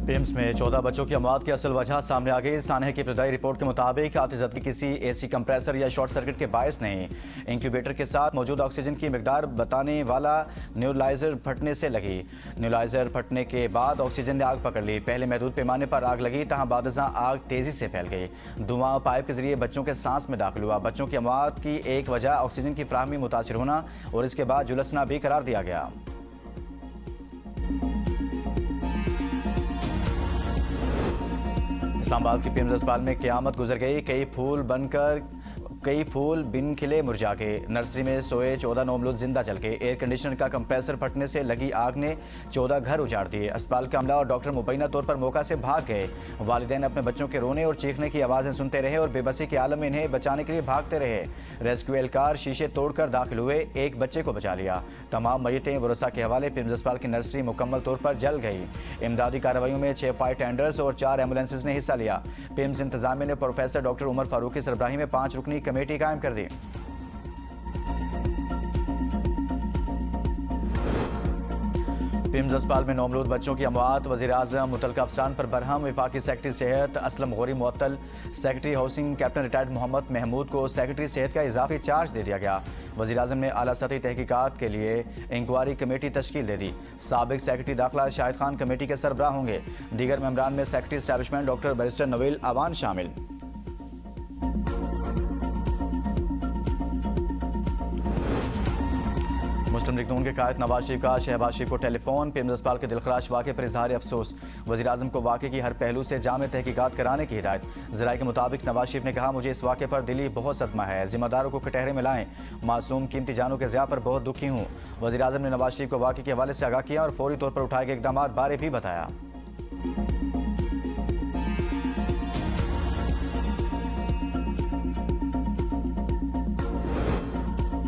PIMS में 14 बच्चों की अमवात की असल वजह सामने आ गई। सानहे की इब्तदाई रिपोर्ट के मुताबिक आतिशदगी किसी एसी कंप्रेसर या शॉर्ट सर्किट के बायस नहीं, इंक्यूबेटर के साथ मौजूद ऑक्सीजन की मिकदार बताने वाला न्यूलाइजर फटने से लगी। न्यूलाइजर फटने के बाद ऑक्सीजन ने आग पकड़ ली। पहले महदूद पैमाने पर आग लगी, तहाँ बादशाह आग तेजी से फैल गई। धुआं पाइप के जरिए बच्चों के सांस में दाखिल हुआ। बच्चों की अमवात की एक वजह ऑक्सीजन की फ्राहमी मुतासिर होना और इसके बाद झुलसना भी करार दिया गया। इस्लामाबाद की पिम्स अस्पताल में क़यामत गुजर गई। कई फूल बिन खिले मुरझा के। नर्सरी में सोए 14 नौमलूद जिंदा जल गए। एयर कंडीशनर का कंप्रेसर फटने से लगी आग ने 14 घर उजाड़ दिए। अस्पताल का अमला और डॉक्टर मुबैना तौर पर मौका से भाग गए। वालिदैन अपने बच्चों के रोने और चीखने की आवाज़ें सुनते रहे और बेबसी के आलम में इन्हें बचाने के लिए भागते रहे। रेस्क्यू एहलकार शीशे तोड़कर दाखिल हुए, एक बच्चे को बचा लिया। तमाम मय्यतें वरसा के हवाले। पिम्स अस्पताल की नर्सरी मुकम्मल तौर पर जल गई। इमदादी कार्रवाइयों में 6 फायर टेंडर्स और 4 एम्बुलेंसेज ने हिस्सा लिया। पिम्स इंतजामिया ने प्रोफेसर डॉक्टर उमर फारूक की सरबराही में 5 रुकनी कमेटी कायम कर दी। पिम्स अस्पताल में नौमलूद बच्चों की अमवात। वज़ीर-ए-आज़म मुतल्लिक़ अफसरान पर बरहम। वफाकी सेक्रेटरी सेहत असलम गौरी मुअत्तल। Secretary housing captain retired Mohammad Mahmood को सेक्रेटरी सेहत का इजाफी चार्ज दे दिया गया। वज़ीर-ए-आज़म ने आला सतही तहकीकात के लिए इंक्वायरी कमेटी तश्कील दे दी। साबिक सेक्रेटरी दाखिला शाहिद खान कमेटी के सरबराह होंगे। दीगर मेंबरान में secretary establishment doctor barrister Naveel आवान शामिल। मुस्लिम लीग नून के कायद नवाज शरीफ का शहबाज शरीफ को टेलीफोन। पिम्स अस्पताल के दिलखराश वाक़े पर इजहार अफसोस। वज़ीर-ए-आज़म को वाक़े की हर पहलू से जामे तहकीकात कराने की हिदायत। ज़राए के मुताबिक नवाज शरीफ ने कहा, मुझे इस वाक़े पर दिली बहुत सदमा है। जिम्मेदारों को कटहरे में लाएं। मासूम कीमती जानों के ज़िया पर बहुत दुखी हूँ। वज़ीर-ए-आज़म ने नवाज शरीफ को वाक़े के हवाले से आगाह किया और फौरी तौर पर उठाए गए इक़दामात बारे भी बताया।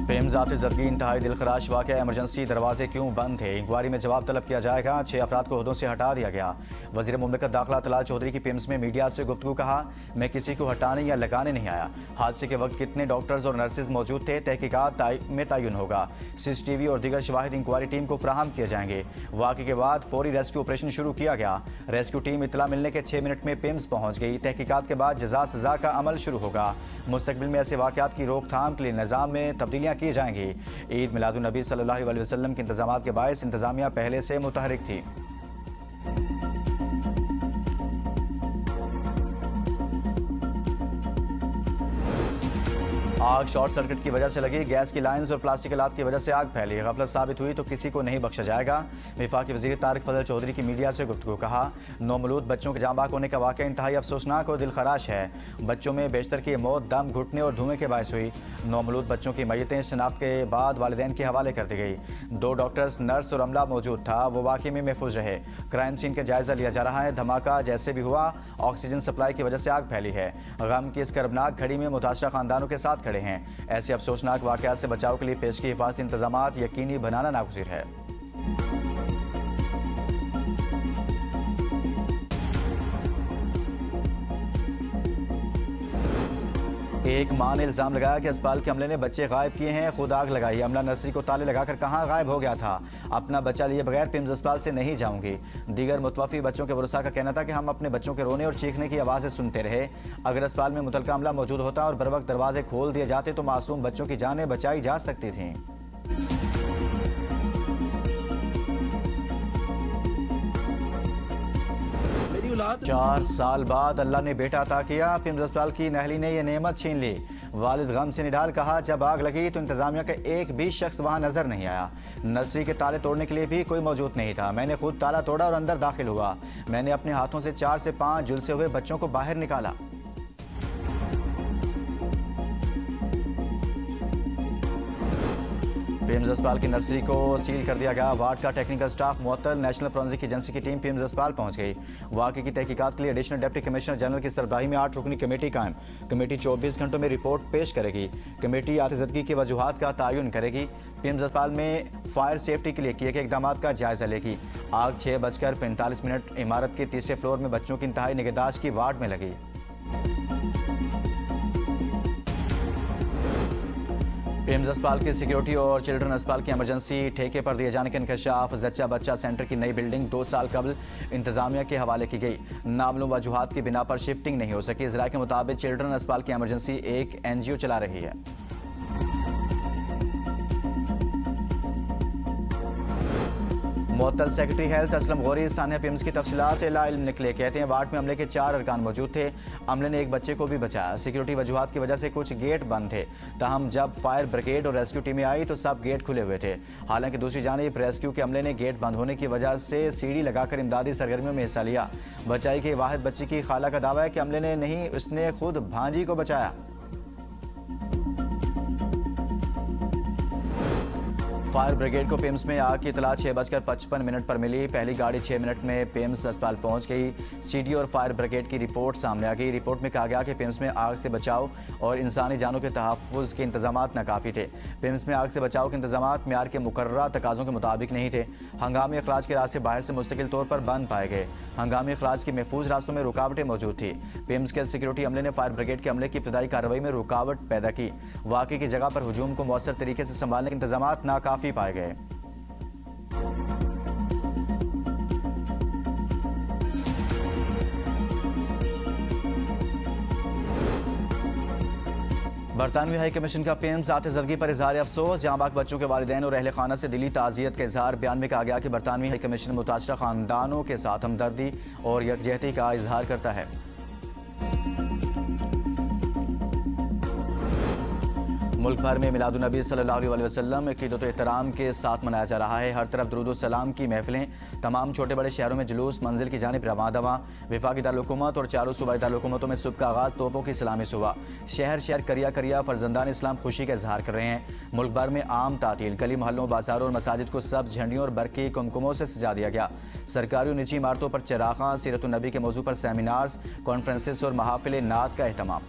पिम्स आतिशदगी इंतहाई दिलखराश वाक़या। एमरजेंसी दरवाजे क्यों बंद थे? इंक्वायरी में जवाब तलब किया जाएगा। 6 अफराद को ओहदों से हटा दिया गया। वज़ीर मुमलिकत दाखिला तलाल चौधरी की पिम्स में मीडिया से गुफ्तगू। कहा, मैं किसी को हटाने या लगाने नहीं आया। हादसे के वक्त कितने डॉक्टर्स और नर्सेज मौजूद थे, तहकीकात में तयन होगा। CCTV और दीगर शवाहिद इंक्वायरी टीम को फराहम किए जाएंगे। वाक़े के बाद फौरी रेस्क्यू ऑपरेशन शुरू किया गया। रेस्क्यू टीम इतला मिलने के 6 मिनट में पिम्स पहुँच गई। तहकीकात के बाद जज़ा सज़ा का अमल शुरू होगा। मुस्तकबिल में ऐसे वाक़यात की रोकथाम के लिए निज़ाम में तब्दीलियाँ की जाएंगी। ईद मिलादुन नबी सल्लल्लाहु अलैहि वसल्लम के इंतजामात के बायस इंतजामिया पहले से मुतहरिक थी। आग शॉर्ट सर्किट की वजह से लगी। गैस की लाइंस और प्लास्टिक आलात की वजह से आग फैली। गफलत साबित हुई तो किसी को नहीं बख्शा जाएगा। वफाकी वज़ीर तारिक फजल चौधरी की मीडिया से गुफ्तगू। कहा, नौमलूद बच्चों के जांबाक होने का वाक़या इंतहाई अफसोसनाक और दिलखराश है। बच्चों में बेशतर की मौत दम घुटने और धुएं के बायस हुई। नौमलूद बच्चों की मय्यतें शनाख्त के बाद वालिदैन के हवाले कर दी गई। 2 डॉक्टर्स, नर्स और अमला मौजूद था। वो वाक़े में महफूज रहे। क्राइम सीन का जायजा लिया जा रहा है। धमाका जैसे भी हुआ, ऑक्सीजन सप्लाई की वजह से आग फैली है। गम की इस कर्बनाक घड़ी में मुतासरा खानदानों के साथ खड़े हैं। ऐसे अफसोसनाक वाक़यात से बचाव के लिए पेश की हिफाजती इंतजामात यकीनी बनाना नागुज़ीर है। एक मां ने इल्जाम लगाया कि अस्पताल के अमले ने बच्चे गायब किए हैं, खुद आग लगाई। अमला नर्सरी को ताले लगाकर कहां गायब हो गया था। अपना बच्चा लिए बगैर पिम्स अस्पताल से नहीं जाऊंगी। दीगर मुतवफ़ी बच्चों के वरसा का कहना था कि हम अपने बच्चों के रोने और चीखने की आवाज़ें सुनते रहे। अगर अस्पताल में मुतल्लिका अमला मौजूद होता और बर वक्त दरवाजे खोल दिए जाते तो मासूम बच्चों की जानें बचाई जा सकती थीं। 4 साल बाद अल्लाह ने बेटा अता किया। पिम्स अस्पताल की नहली ने यह नेमत छीन ली। वालिद गम से निढाल। कहा, जब आग लगी तो इंतजामिया का एक भी शख्स वहां नजर नहीं आया। नर्सरी के ताले तोड़ने के लिए भी कोई मौजूद नहीं था। मैंने खुद ताला तोड़ा और अंदर दाखिल हुआ। मैंने अपने हाथों से 4 से 5 झुलसे हुए बच्चों को बाहर निकाला। पिम्स अस्पताल की नर्सरी को सील कर दिया गया। वार्ड का टेक्निकल स्टाफ मुअत्तल। नेशनल फोरेंसिक एजेंसी की टीम पिम्स अस्पताल पहुंच गई। वाक़े की तहकीकात के लिए एडिशनल डिप्टी कमिश्नर जनरल की सरबराही में 8 रुकनी कमेटी कायम। कमेटी 24 घंटों में रिपोर्ट पेश करेगी। कमेटी आतिशदगी की वजूहात का तयन करेगी। पिम्स अस्पताल में फायर सेफ्टी के लिए किए गए इक़दामात का जायजा लेगी। आग 6:45 इमारत के तीसरे फ्लोर में बच्चों की इंतहाई निगहदाश्त की वार्ड में लगी। पीएम्स अस्पताल की सिक्योरिटी और चिल्ड्रन अस्पताल की इमरजेंसी ठेके पर दिए जाने के इंकशाफ। जच्चा बच्चा सेंटर की नई बिल्डिंग 2 साल कबल इंतजामिया के हवाले की गई। नामालूम वजूहात की बिना पर शिफ्टिंग नहीं हो सकी। इजरा के मुताबिक चिल्ड्रन अस्पताल की इमरजेंसी एक NGO चला रही है। मुअत्तल secretary health Aslam Gauri Sania PM's की तफसीलात से लाइल्म निकले। कहते हैं वार्ड में अमले के 4 अरकान मौजूद थे। अमले ने एक बच्चे को भी बचाया। सिक्योरिटी वजूहात की वजह से कुछ गेट बंद थे। ताहम जब फायर ब्रिगेड और रेस्क्यू टीमें आई तो सब गेट खुले हुए थे। हालांकि दूसरी जानिब रेस्क्यू के अमले ने गेट बंद होने की वजह से सीढ़ी लगाकर इमदादी सरगर्मियों में हिस्सा लिया। बचाई के वाहिद बच्ची की खाला का दावा है कि अमले ने नहीं, उसने खुद भांजी को बचाया। फायर ब्रिगेड को पीएम्स में आग की इतला 6:55 पर मिली। पहली गाड़ी 6 मिनट में पीएम्स अस्पताल पहुंच गई। सीडी और फायर ब्रिगेड की रिपोर्ट सामने आ गई। रिपोर्ट में कहा गया कि पीएम्स में आग से बचाव और इंसानी जानों के तहफ़्फ़ुज़ के इंतजामात नाकाफ़ी थे। पीएम्स में आग से बचाव के इंतजामात मेयार के मुकर्ररा तकाज़ों के मुताबिक नहीं थे। हंगामी अखराज के रास्ते बाहर से मुस्तकिल तौर पर बंद पाए गए। हंगामी अखराज की महफूज रास्तों में रुकावटें मौजूद थी। पीएम्स के सिक्योरिटी अमले ने फायर ब्रिगेड के अमले की इब्तदाई कार्रवाई में रुकावट पैदा की। वाक़ई की जगह पर हजूम को मौसर तरीके से संभालने के इंतजामात नाकाफ़ी पाए गए। बरतानवी हाई कमीशन का पीएम्स ज़ात ज़रगी पर इजहार अफसोस। जहाँ बाग बच्चों के वालिदैन और अहल खाना से दिली ताज़ियत का इजहार। बयान में कहा गया कि बरतानवी हाई कमीशन मुतासरा खानदानों के साथ हमदर्दी और यकजहती का इजहार करता है। मुल्क भर में मिलादुन्नबी सल्लल्लाहु अलैहि वसल्लम अक़ीदत व एहतराम के साथ मनाया जा रहा है। हर तरफ दुरूद व सलाम की महफिलें। तमाम छोटे बड़े शहरों में जुलूस मंजिल की जानिब रवां दवां। वफाकी दारुल-हुकूमत और चारों सूबाई दारुल-हुकूमतों में सुबह का आगाज़ तोपों की सलामी सुबह। शहर शहर करिया करिया फर्जंदान इस्लाम खुशी का इजहार कर रहे हैं। मुल्क भर में आम तातील। गली मोहल्लों, बाजारों और मसाजिद को सब झंडियों और बरकी कुमकुमों से सजा दिया गया। सरकारी और निजी इमारतों पर चरागां, सीरतुन्नबी के मौजू पर सेमिनार्स, कॉन्फ्रेंसेस और महाफिल नात का एहतमाम।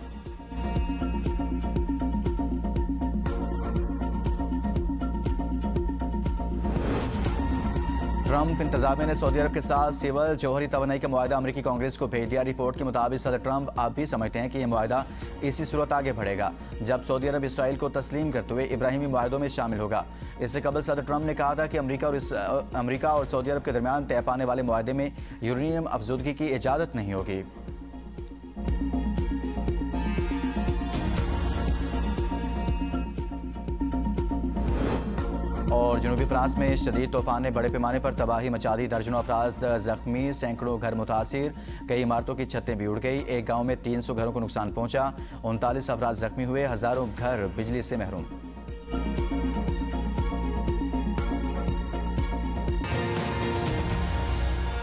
ट्रंप इंतजामिया ने सऊदी अरब के साथ सिविल जौहरी तवानाई का मुआहदा अमरीकी कांग्रेस को भेज दिया। रिपोर्ट के मुताबिक सदर ट्रंप आप भी समझते हैं कि यह मुआहदा इसी सूरत आगे बढ़ेगा जब सऊदी अरब इसराइल को तस्लीम करते हुए इब्राहिमी मुआहदों में शामिल होगा। इससे कबल सदर ट्रंप ने कहा था कि अमरीका और सऊदी अरब के दरमियान तय पाने वाले मुआहदे में यूरेनियम अफजुदगी की इजाज़त नहीं होगी। और जनूबी फ्रांस में शदीद तूफान ने बड़े पैमाने पर तबाही मचा दी। दर्जनों अफराद जख्मी, सैकड़ों घर मुतासिर। कई इमारतों की छतें भी उड़ गई। एक गांव में 300 घरों को नुकसान पहुंचा। 39 अफराद जख्मी हुए। हज़ारों घर बिजली से महरूम।